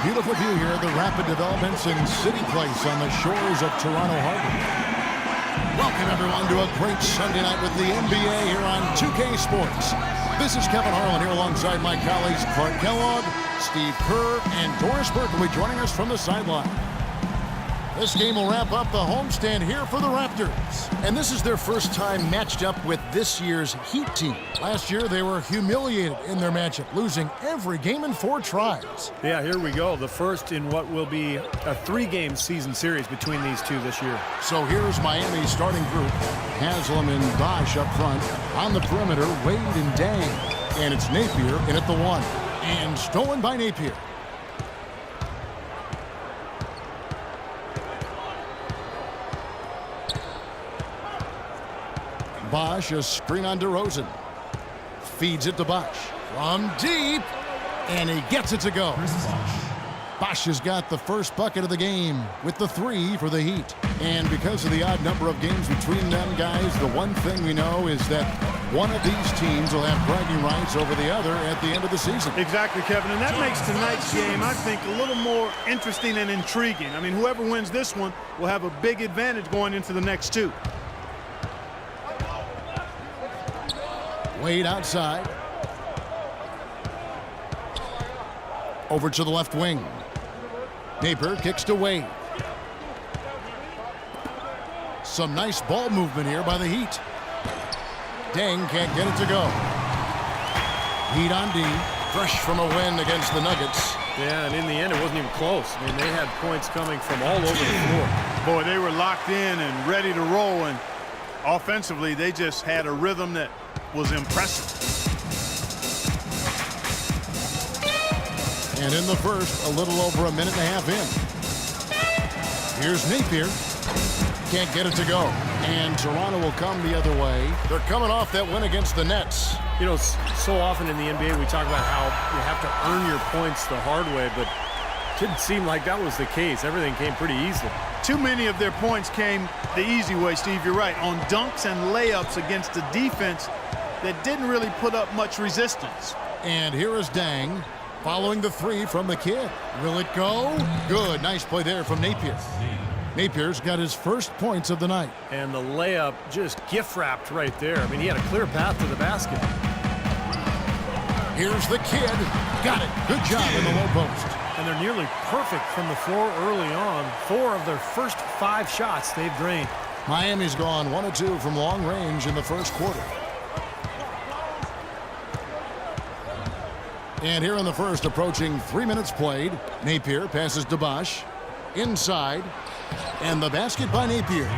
beautiful view here of the rapid developments in City Place on the shores of Toronto Harbor. Welcome, everyone, to a great Sunday night with the NBA here on 2K Sports. This is Kevin Harlan here alongside my colleagues Clark Kellogg, Steve Kerr, and Doris Burke will be joining us from the sideline. This game will wrap up the homestand here for the Raptors. And this is their first time matched up with this year's Heat team. Last year, they were humiliated in their matchup, losing every game in 4 tries. Yeah, here we go. The first in what will be a 3-game season series between these two this year. So here's Miami's starting group. Haslam and Bosh up front. On the perimeter, Wade and Dang. And it's Napier in at the 1. And stolen by Napier. Bosh, a screen on DeRozan. Feeds it to Bosh. From deep. And he gets it to go. Bosh has got the first bucket of the game with the 3 for the Heat. And because of the odd number of games between them guys, the one thing we know is that one of these teams will have bragging rights over the other at the end of the season. Exactly, Kevin. And that makes tonight's game, I think, a little more interesting and intriguing. I mean, whoever wins this one will have a big advantage going into the next 2. Wade outside. Over to the left wing. Napier kicks to Wade. Some nice ball movement here by the Heat. Deng can't get it to go. Heat on D. Fresh from a win against the Nuggets. Yeah, and in the end, it wasn't even close. I mean, they had points coming from all over the floor. Boy, they were locked in and ready to roll. And offensively, they just had a rhythm that was impressive. And in the first, a little over a minute and a half in. Here's Napier. Can't get it to go. And Toronto will come the other way. They're coming off that win against the Nets. You know, so often in the NBA, we talk about how you have to earn your points the hard way, but it didn't seem like that was the case. Everything came pretty easily. Too many of their points came the easy way, Steve. You're right. On dunks and layups against a defense that didn't really put up much resistance. And here is Dang following the 3 from the kid. Will it go? Good. Nice play there from Napier. Napier's got his first points of the night. And the layup just gift-wrapped right there. I mean, he had a clear path to the basket. Here's the kid. Got it. Good job in the low post. And they're nearly perfect from the floor early on. 4 of their first 5 shots they've drained. Miami's gone 1 of 2 from long range in the first quarter. And here in the first, approaching 3 minutes played, Napier passes to Bosh. Inside. And the basket by Napier.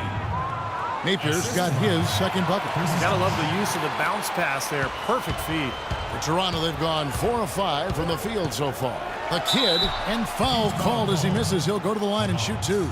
Napier's got his second bucket. Gotta love the use of the bounce pass there. Perfect feed. For Toronto, they've gone 4 of 5 from the field so far. The kid, and foul called as he misses. He'll go to the line and shoot 2.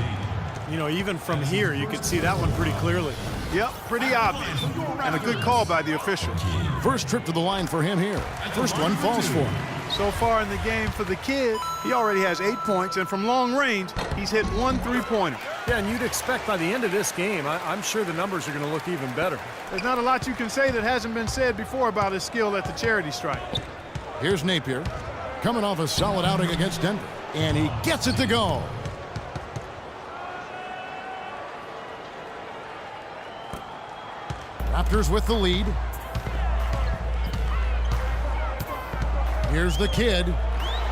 You know, even from here, you could see that one pretty clearly. Yep, pretty obvious. And a good call by the official. First trip to the line for him here. First one falls for him. So far in the game for the kid, he already has 8 points, and from long range, he's hit 1 3-pointer. Yeah, and you'd expect by the end of this game, I'm sure the numbers are going to look even better. There's not a lot you can say that hasn't been said before about his skill at the charity stripe. Here's Napier, coming off a solid outing against Denver, and he gets it to go. Raptors with the lead. Here's the kid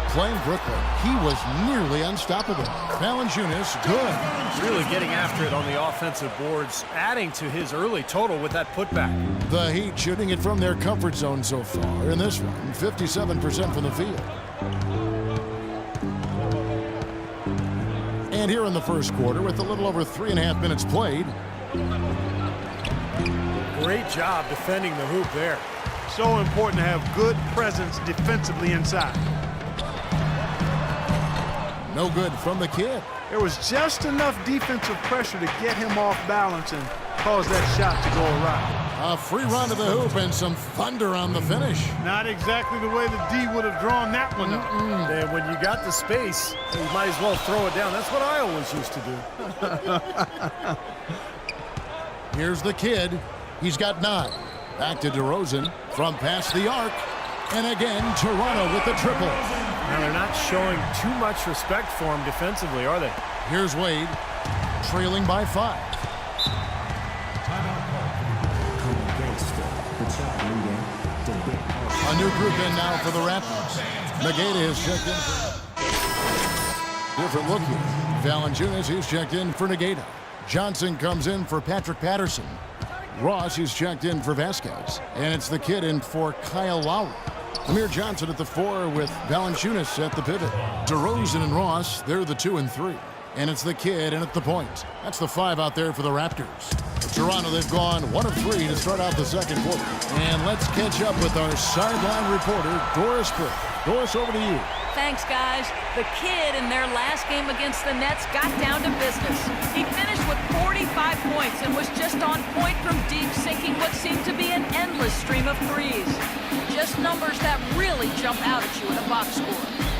playing Brooklyn. He was nearly unstoppable. Valanciunas, good. Really getting after it on the offensive boards, adding to his early total with that putback. The Heat shooting it from their comfort zone so far in this one, 57% from the field. And here in the first quarter, with a little over 3.5 minutes played. Great job defending the hoop there. So important to have good presence defensively inside. No good from the kid. There was just enough defensive pressure to get him off balance and cause that shot to go awry. A free run to the hoop and some thunder on the finish. Not exactly the way the D would have drawn that one up. And when you got the space, you might as well throw it down. That's what I always used to do. Here's the kid. He's got 9. Back to DeRozan from past the arc. And again, Toronto with the triple. Now, they're not showing too much respect for him defensively, are they? Here's Wade, trailing by 5. A new group in now for the Raptors. Negeda is checked in for different look here. Valanciunas is checked in for Negeda. Johnson comes in for Patrick Patterson. Ross is checked in for Vasquez. And it's the kid in for Kyle Lowry. Amir Johnson at the 4 with Valanciunas at the pivot. DeRozan and Ross, they're the 2 and 3. And it's the kid in at the point. That's the 5 out there for the Raptors. Toronto, they've gone 1 of 3 to start out the second quarter. And let's catch up with our sideline reporter, Doris Burke. Doris, over to you. Thanks, guys. The kid in their last game against the Nets got down to business. He finished with 45 points and was just on point from deep, sinking what seemed to be an endless stream of threes. Just numbers that really jump out at you in a box score.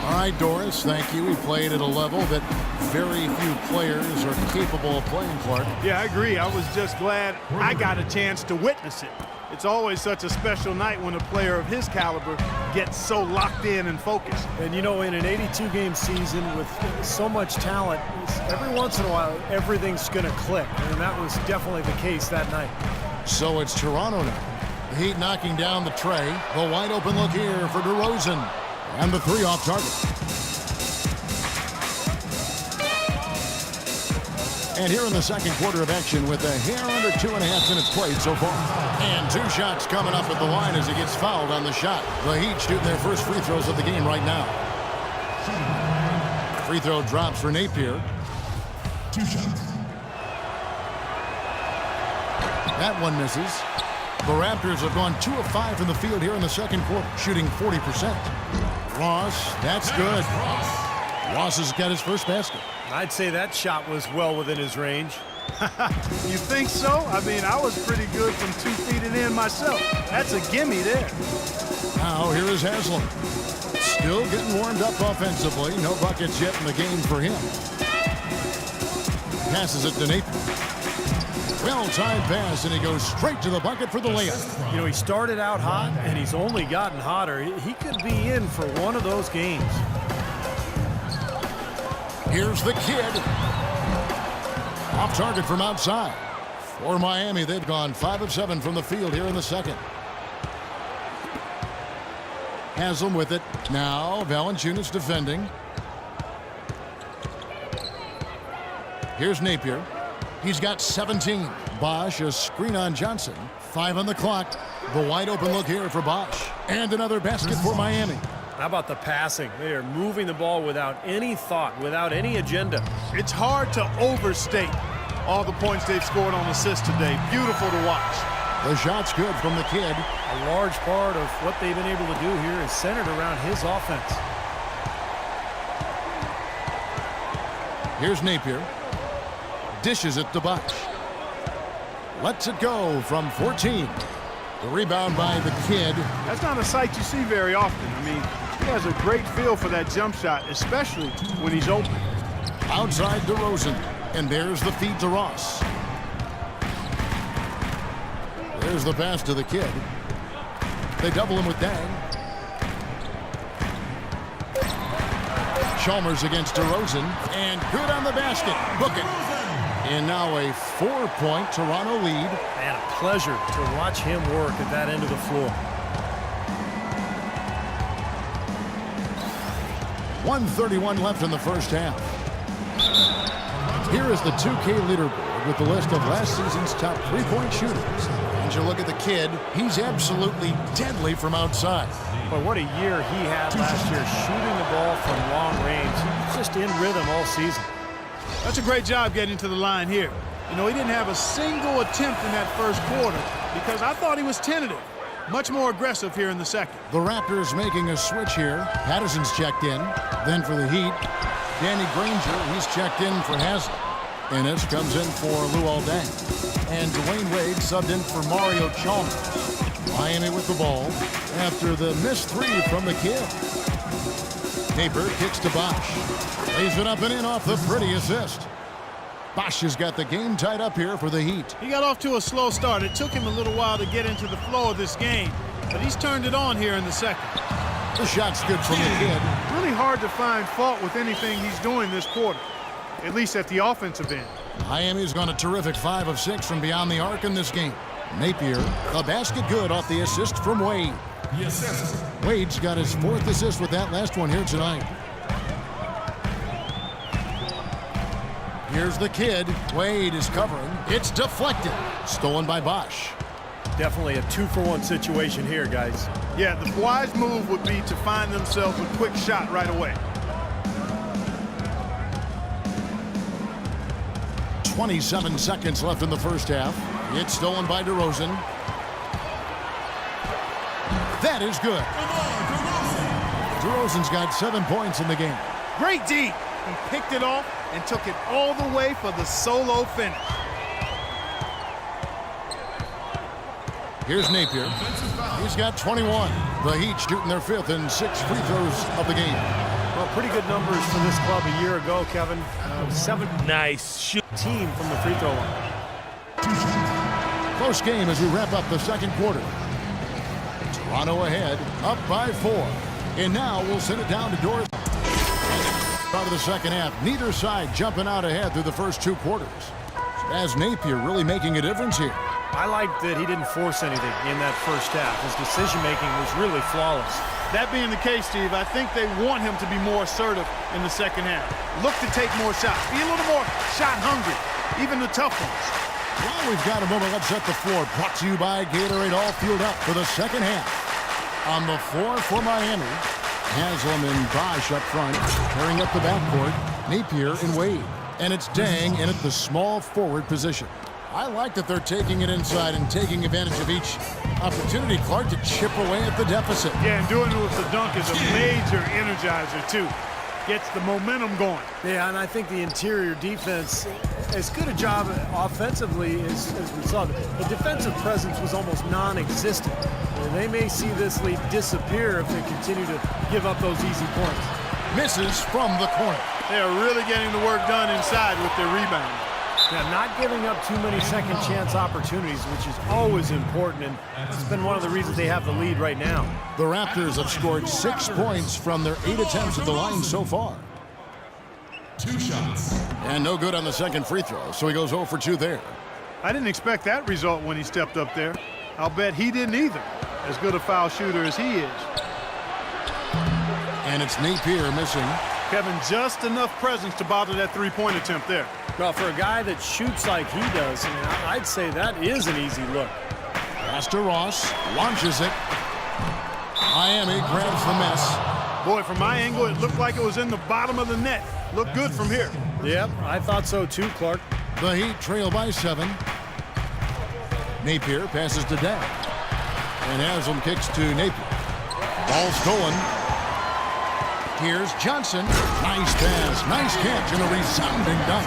All right, Doris, thank you. He played at a level that very few players are capable of playing, Clark. Yeah, I agree. I was just glad I got a chance to witness it. It's always such a special night when a player of his caliber gets so locked in and focused. And, you know, in an 82-game season with so much talent, every once in a while, everything's going to click. And that was definitely the case that night. So it's Toronto now. The Heat knocking down the tray. The wide open look here for DeRozan. And the 3 off target. And here in the second quarter of action with a hair under 2.5 minutes played so far. And 2 shots coming up at the line as he gets fouled on the shot. The Heat shooting their first free throws of the game right now. Free throw drops for Napier. 2 shots. That one misses. The Raptors have gone 2 of 5 from the field here in the second quarter, shooting 40%. Ross, that's good. Ross has got his first basket. I'd say that shot was well within his range. You think so? I mean, I was pretty good from 2 feet and in myself. That's a gimme there. Now here is Haslam. Still getting warmed up offensively. No buckets yet in the game for him. Passes it to Napier. Well-timed pass, and he goes straight to the bucket for the layup. You know, he started out hot, and he's only gotten hotter. He could be in for one of those games. Here's the kid. Off target from outside. For Miami, they've gone 5 of 7 from the field here in the second. Haslam with it. Now Valanciunas defending. Here's Napier. He's got 17. Bosch, a screen on Johnson. 5 on the clock. The wide open look here for Bosch. And another basket for Miami. How about the passing? They are moving the ball without any thought, without any agenda. It's hard to overstate all the points they've scored on assists today. Beautiful to watch. The shot's good from the kid. A large part of what they've been able to do here is centered around his offense. Here's Napier. Dishes it to Bosch. Lets it go from 14. The rebound by the kid. That's not a sight you see very often. I mean, he has a great feel for that jump shot, especially when he's open. Outside DeRozan. And there's the feed to Ross. There's the pass to the kid. They double him with Dang. Chalmers against DeRozan. And good on the basket. Book it. And now a 4-point Toronto lead. Man, a pleasure to watch him work at that end of the floor. 1:31 left in the first half. Here is the 2K leaderboard with the list of last season's top 3-point shooters. And you look at the kid, he's absolutely deadly from outside. But what a year he had last year, shooting the ball from long range. He's just in rhythm all season. That's a great job getting to the line here. You know, he didn't have a single attempt in that first quarter because I thought he was tentative. Much more aggressive here in the second. The Raptors making a switch here. Patterson's checked in. Then for the Heat, Danny Granger, he's checked in for Haslam. Ennis comes in for Luol Deng. And Dwayne Wade subbed in for Mario Chalmers. Miami with the ball after the missed 3 from the kid. Napier kicks to Bosch. Lays it up and in off the pretty assist. Bosch has got the game tied up here for the Heat. He got off to a slow start. It took him a little while to get into the flow of this game, but he's turned it on here in the second. The shot's good from the kid. Really hard to find fault with anything he's doing this quarter, at least at the offensive end. Miami's gone a terrific 5 of 6 from beyond the arc in this game. Napier, a basket good off the assist from Wade. Wade's got his 4th assist with that last one here tonight. Here's the kid. Wade is covering. It's deflected. Stolen by Bosch. Definitely a 2-for-1 situation here, guys. Yeah, the wise move would be to find themselves a quick shot right away. 27 seconds left in the first half. It's stolen by DeRozan. That is good. DeRozan's got 7 points in the game. Great D. He picked it off and took it all the way for the solo finish. Here's Napier. He's got 21. The Heat shooting their 5th and 6 free throws of the game. Well, pretty good numbers for this club a year ago, Kevin. 7 Nice shoot. team from the free throw line. Close game as we wrap up the second quarter. Toronto ahead, up by 4. And now we'll send it down to Dorothy. Out of the second half, neither side jumping out ahead through the first 2 quarters. As Napier really making a difference here. I liked that he didn't force anything in that first half. His decision-making was really flawless. That being the case, Steve, I think they want him to be more assertive in the second half. Look to take more shots. Be a little more shot hungry, even the tough ones. Well, we've got a moment. Let's set the floor. Brought to you by Gatorade. All fueled up for the second half. On the floor for Miami, Haslam and Bosch up front, carrying up the backcourt. Napier and Wade. And it's Deng in at the small forward position. I like that they're taking it inside and taking advantage of each opportunity, Clark, to chip away at the deficit. Yeah, and doing it with the dunk is a major energizer, too. Gets the momentum going. Yeah, and I think the interior defense, as good a job offensively as we saw. The defensive presence was almost non-existent. And they may see this lead disappear if they continue to give up those easy points. Misses from the corner. They are really getting the work done inside with their rebound. Yeah, not giving up too many second chance opportunities, which is always important, and it's been one of the reasons they have the lead right now. The Raptors have scored 6 points from their 8 attempts at the line so far. 2 shots. And no good on the second free throw, so he goes 0 for 2 there. I didn't expect that result when he stepped up there. I'll bet he didn't either, as good a foul shooter as he is. And it's Napier missing. Kevin, just enough presence to bother that three-point attempt there. Well, for a guy that shoots like he does, I'd say that is an easy look. Pass to Ross, launches it. Miami grabs the miss. Boy, from my angle, it looked like it was in the bottom of the net. Looked good from here. Yep, I thought so too, Clark. The Heat trail by 7. Napier passes to Deng. And Haslam kicks to Napier. Ball stolen. Here's Johnson. Nice pass, nice catch, and a resounding dunk.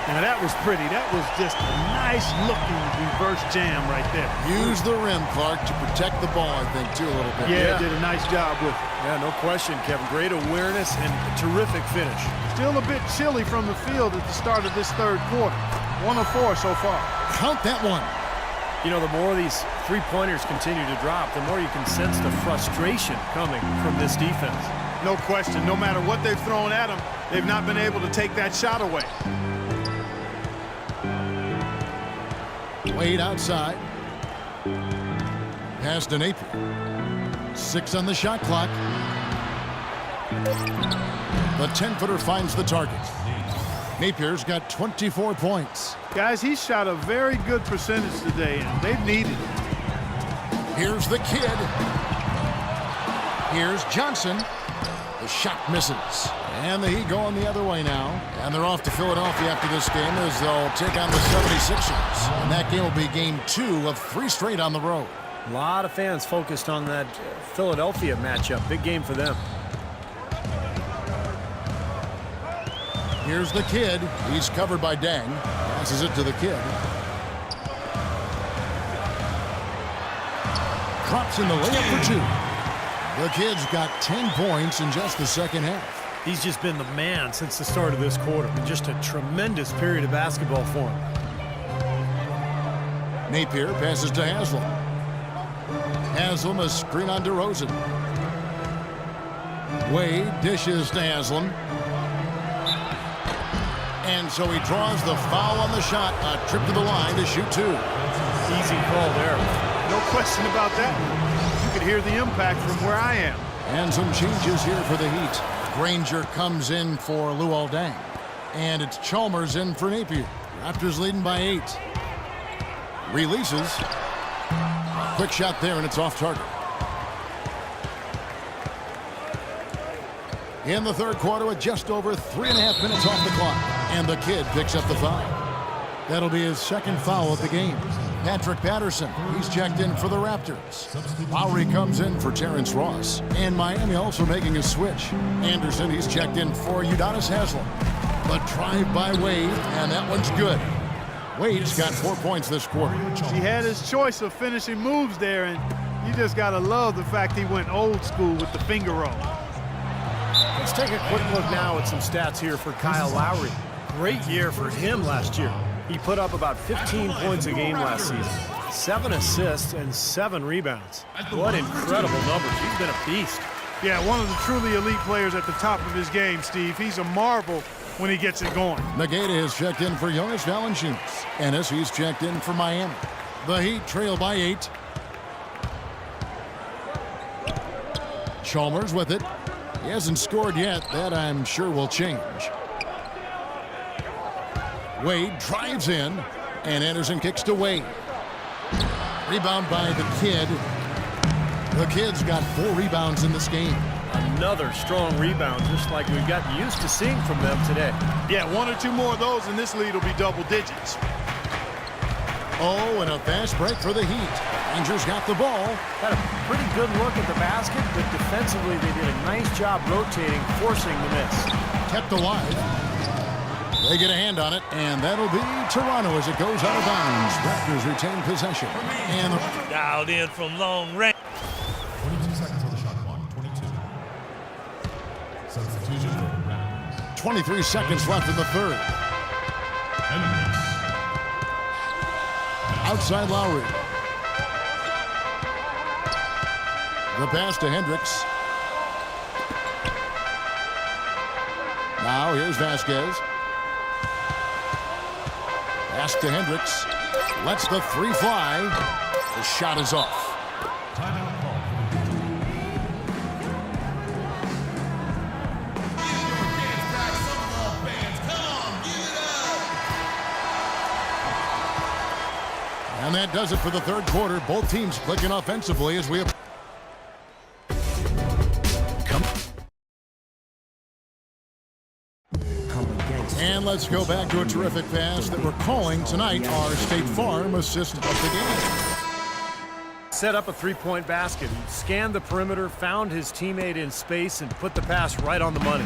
Now that was pretty. That was just a nice-looking reverse jam right there. Use the rim, Clark, to protect the ball, I think, too, a little bit. Yeah, did a nice job with it. Yeah, no question, Kevin. Great awareness and terrific finish. Still a bit chilly from the field at the start of this third quarter. 1 of 4 so far. Count that one. You know, the more these three-pointers continue to drop, the more you can sense the frustration coming from this defense. No question. No matter what they've thrown at them, they've not been able to take that shot away. Wade outside. Pass to Napier. 6 on the shot clock. The 10-footer finds the target. Napier's got 24 points. Guys, he shot a very good percentage today, and they've needed it. Here's the kid. Here's Johnson. The shot misses. And the Heat going the other way now. And they're off to Philadelphia after this game as they'll take on the 76ers. And that game will be game 2 of 3 straight on the road. A lot of fans focused on that Philadelphia matchup. Big game for them. Here's the kid. He's covered by Deng. Passes it to the kid. Drops in the layup for 2. The kid's got 10 points in just the second half. He's just been the man since the start of this quarter. Just a tremendous period of basketball for him. Napier passes to Haslam. Haslam, a screen on DeRozan. Wade dishes to Haslam. And so he draws the foul on the shot. A trip to the line to shoot 2. Easy call there. No question about that. You could hear the impact from where I am. And some changes here for the Heat. Granger comes in for Luol Deng. And it's Chalmers in for Napier. Raptors leading by 8. Releases. Quick shot there, and it's off target. In the third quarter with just over 3.5 minutes off the clock. And the kid picks up the foul. That'll be his second foul of the game. Patrick Patterson, he's checked in for the Raptors. Lowry comes in for Terrence Ross. And Miami also making a switch. Anderson, he's checked in for Udonis Haslem. The drive by Wade, and that one's good. Wade's got 4 points this quarter. He had his choice of finishing moves there, and you just got to love the fact he went old school with the finger roll. Let's take a quick look now at some stats here for Kyle Lowry. Great year for him last year. He put up about 15 points a game last season. 7 assists and 7 rebounds. What incredible numbers. He's been a beast. Yeah, one of the truly elite players at the top of his game, Steve. He's a marvel when he gets it going. Negeda has checked in for Jonas Valanciunas. Ennis, he's checked in for Miami. The Heat trail by 8. Chalmers with it. He hasn't scored yet. That, I'm sure, will change. Wade drives in, and Anderson kicks to Wade. Rebound by the kid. The kid's got 4 rebounds in this game. Another strong rebound, just like we've gotten used to seeing from them today. Yeah, 1 or 2 more of those, and this lead will be double digits. Oh, and a fast break for the Heat. Rangers got the ball. Had a pretty good look at the basket, but defensively they did a nice job rotating, forcing the miss. Kept alive. They get a hand on it, and that'll be Toronto as it goes out of bounds. Raptors retain possession. And Dialed in from long range. 22 seconds on the shot clock. 22. Substitution for Raptors. 23 seconds left in the third. Hendricks. Outside Lowry. The pass to Hendricks. Now here's Vasquez. Pass to Hendricks. Lets the 3 fly. The shot is off. Timeout call. And that does it for the third quarter. Both teams clicking offensively as we have. And let's go back to a terrific pass that we're calling tonight our State Farm assist of the game. Set up a 3-point basket. He scanned the perimeter, found his teammate in space, and put the pass right on the money.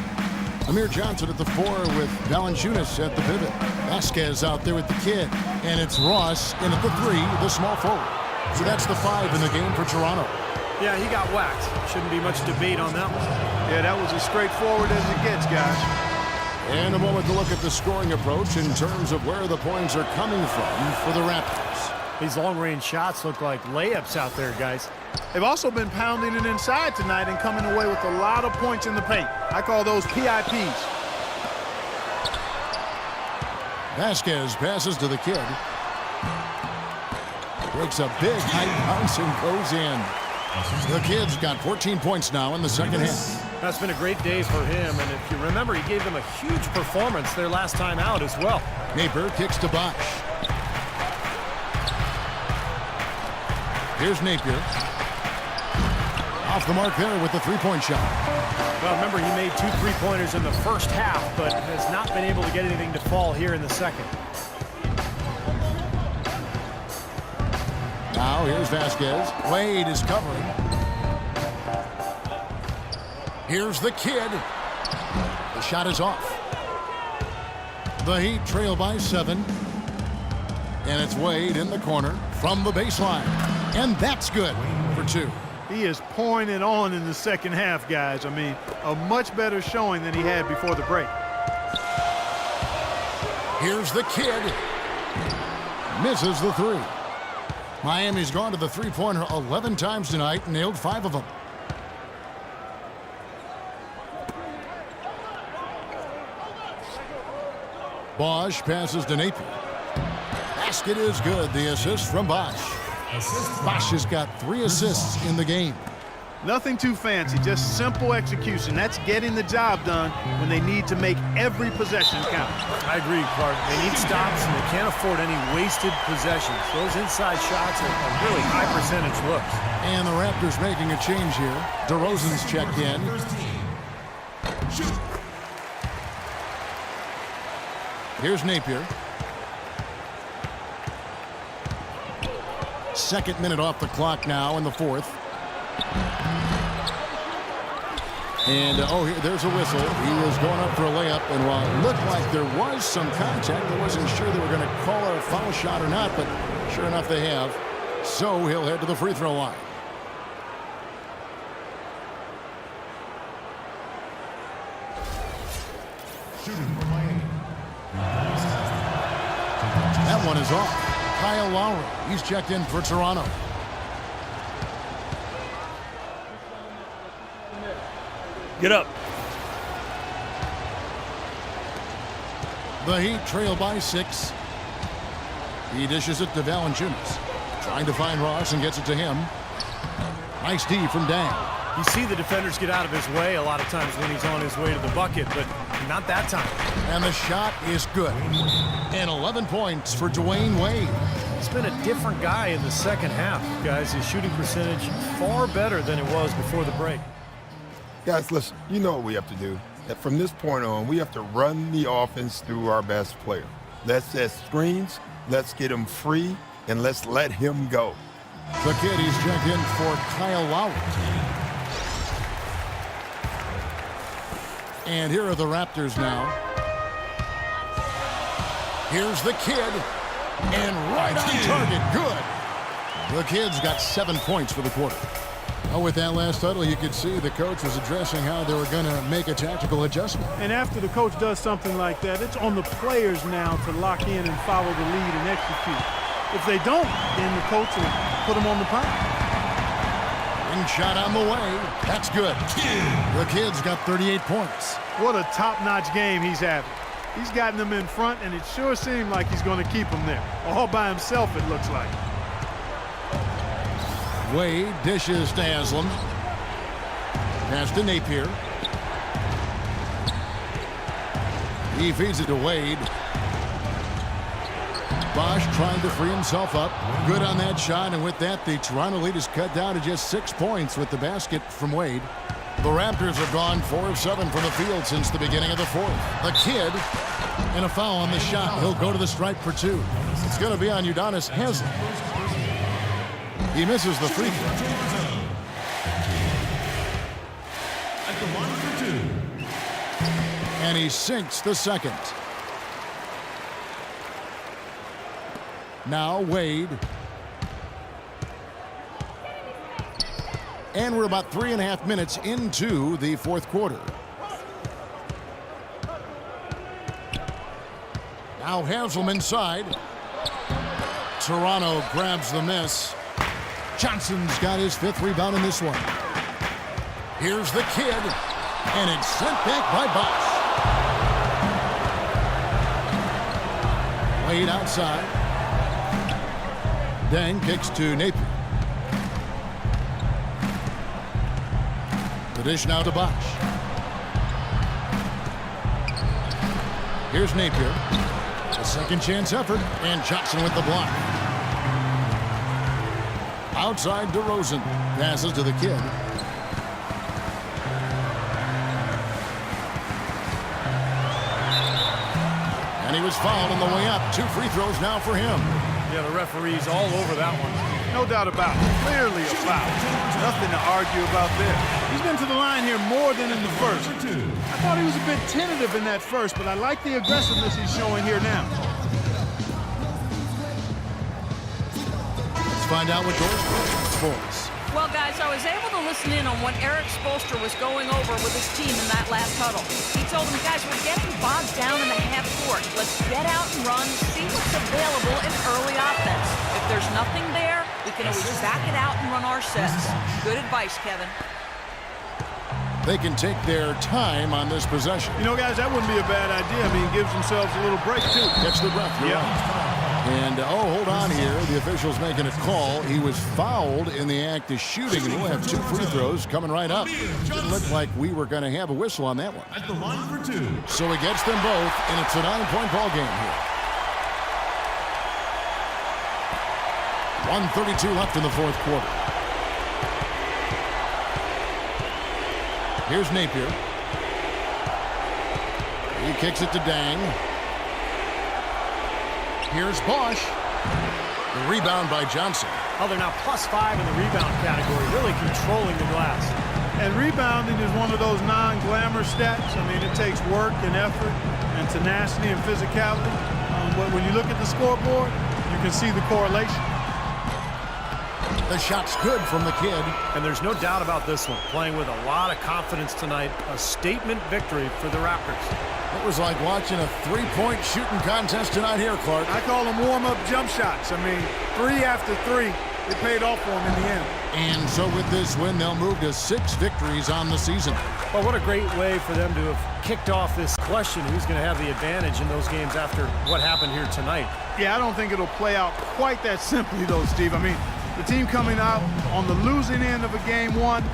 Amir Johnson at the 4 with Valanciunas at the pivot. Vasquez out there with the kid. And it's Ross in at the 3, the small forward. So that's the 5 in the game for Toronto. Yeah, he got whacked. Shouldn't be much debate on that one. Yeah, that was as straightforward as it gets, guys. And a moment to look at the scoring approach in terms of where the points are coming from for the Raptors. These long-range shots look like layups out there, guys. They've also been pounding it inside tonight and coming away with a lot of points in the paint. I call those PIPs. Vasquez passes to the kid. Breaks a big high bounce and goes in. The kid's got 14 points now in the second half. That's been a great day for him, and if you remember, he gave them a huge performance their last time out as well. Napier kicks to Bosh. Here's Napier. Off the mark there with the 3-point shot. Well, remember, he made 2 3-pointers in the first half, but has not been able to get anything to fall here in the second. Now here's Vasquez. Wade is covering. Here's the kid. The shot is off. The Heat trail by 7. And it's Wade in the corner from the baseline. And that's good for 2. He is pouring it on in the second half, guys. I mean, a much better showing than he had before the break. Here's the kid. Misses the 3. Miami's gone to the 3-pointer 11 times tonight and nailed 5 of them. Bosch passes to Napier. Basket is good. The assist from Bosch. Bosch has got 3 assists in the game. Nothing too fancy, just simple execution. That's getting the job done when they need to make every possession count. I agree, Clark. They need stops, and they can't afford any wasted possessions. Those inside shots are really high percentage looks. And the Raptors making a change here. DeRozan's checked in. Here's Napier. Second minute off the clock now in the fourth. And, there's a whistle. He was going up for a layup, and while it looked like there was some contact, I wasn't sure they were going to call a foul shot or not, but sure enough they have. So he'll head to the free throw line. Shooting for Miami. That one is off. Kyle Lowry. He's checked in for Toronto. Get up. The Heat trail by 6. He dishes it to Valanciunas. Trying to find Ross and gets it to him. Nice D from Dang. You see the defenders get out of his way a lot of times when he's on his way to the bucket, but not that time. And the shot is good. And 11 points for Dwayne Wade. He's been a different guy in the second half, guys. His shooting percentage far better than it was before the break. Guys, listen, you know what we have to do. That from this point on, we have to run the offense through our best player. Let's set screens, let's get him free, and let's let him go. The kid, he's checked in for Kyle Lowry. And here are the Raptors now. Here's the kid. And right on target. Good. The kid's got 7 points for the quarter. Oh, with that last huddle, you could see the coach was addressing how they were going to make a tactical adjustment. And after the coach does something like that, it's on the players now to lock in and follow the lead and execute. If they don't, then the coach will put them on the pile. Ring shot on the way. That's good. The kid's got 38 points. What a top-notch game he's having. He's gotten them in front, and it sure seemed like he's going to keep them there. All by himself, it looks like. Wade dishes to Haslam. Pass to Napier. He feeds it to Wade. Bosch trying to free himself up. Good on that shot, and with that, the Toronto lead is cut down to just 6 points with the basket from Wade. The Raptors have gone 4 of 7 from the field since the beginning of the fourth. The kid, and a foul on the shot. He'll go to the stripe for 2. It's going to be on Udonis Haslem. He misses the free throw. At the line for 2. And he sinks the second. Now Wade. And we're about 3.5 minutes into the fourth quarter. Now Haslam inside. Toronto grabs the miss. Johnson's got his 5th rebound in this one. Here's the kid. And it's sent back by Bosch. Wade outside. Dang kicks to Napier. The dish now to Bosch. Here's Napier. A second chance effort. And Johnson with the block. Outside DeRozan. Passes to the kid. And he was fouled on the way up. 2 free throws now for him. Yeah, the referee's all over that one. No doubt about it. Clearly a foul. Nothing to argue about there. He's been to the line here more than in the first. I thought he was a bit tentative in that first, but I like the aggressiveness he's showing here now. Let's find out what George brings for us. Well, guys, I was able to listen in on what Eric Spoelstra was going over with his team in that last huddle. He told them, guys, we're getting bogged down in the half court. Let's get out and run, see what's available in early offense. If there's nothing there, we can always back it out and run our sets. Good advice, Kevin. they can take their time on this possession. You know, guys, that wouldn't be a bad idea. I mean, it gives themselves a little break, too. Catch the breath. You're right. And, oh, hold on here. The official's making a call. He was fouled in the act of shooting, and we'll have 2 free throws coming right up. Didn't look like we were going to have a whistle on that one. At the line for 2. So he gets them both, and it's a 9-point ball game here. 1:32 left in the fourth quarter. Here's Napier. He kicks it to Dang. Here's Bosch. The rebound by Johnson. Oh, they're now +5 in the rebound category, really controlling the glass. And rebounding is one of those non-glamour stats. I mean, it takes work and effort and tenacity and physicality. But when you look at the scoreboard, you can see the correlation. The shot's good from the kid. And there's no doubt about this one. Playing with a lot of confidence tonight. A statement victory for the Raptors. It was like watching a 3-point shooting contest tonight here, Clark. I call them warm-up jump shots. I mean, 3 after 3, it paid off for them in the end. And so with this win, they'll move to 6 victories on the season. Well, what a great way for them to have kicked off this question. Who's going to have the advantage in those games after what happened here tonight? Yeah, I don't think it'll play out quite that simply, though, Steve. I mean, the team coming out on the losing end of a game 1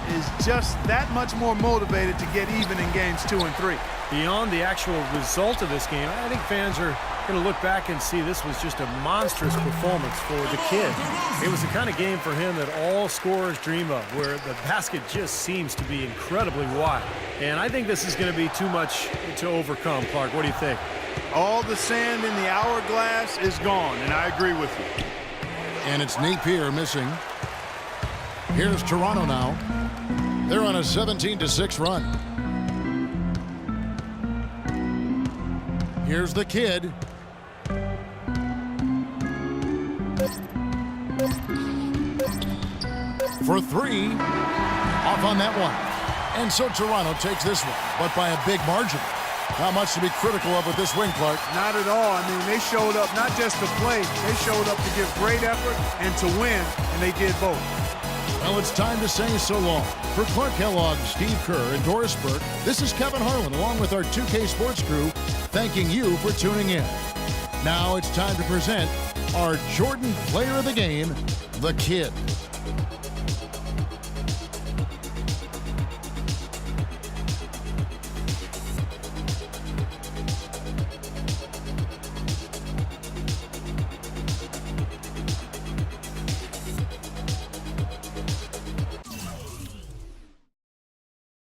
is just that much more motivated to get even in games 2 and 3. Beyond the actual result of this game, I think fans are going to look back and see this was just a monstrous performance for the kid. It was the kind of game for him that all scorers dream of, where the basket just seems to be incredibly wide. And I think this is going to be too much to overcome, Clark. What do you think? All the sand in the hourglass is gone, and I agree with you. And it's Napier missing. Here's Toronto now. They're on a 17-6 run. Here's the kid. For 3. Off on that one. And so Toronto takes this one, but by a big margin. Not much to be critical of with this win, Clark. Not at all. I mean, they showed up not just to play. They showed up to give great effort and to win, and they did both. Well, it's time to say so long. For Clark Kellogg, Steve Kerr, and Doris Burke, this is Kevin Harlan, along with our 2K Sports crew, thanking you for tuning in. Now it's time to present our Jordan Player of the Game, the Kid.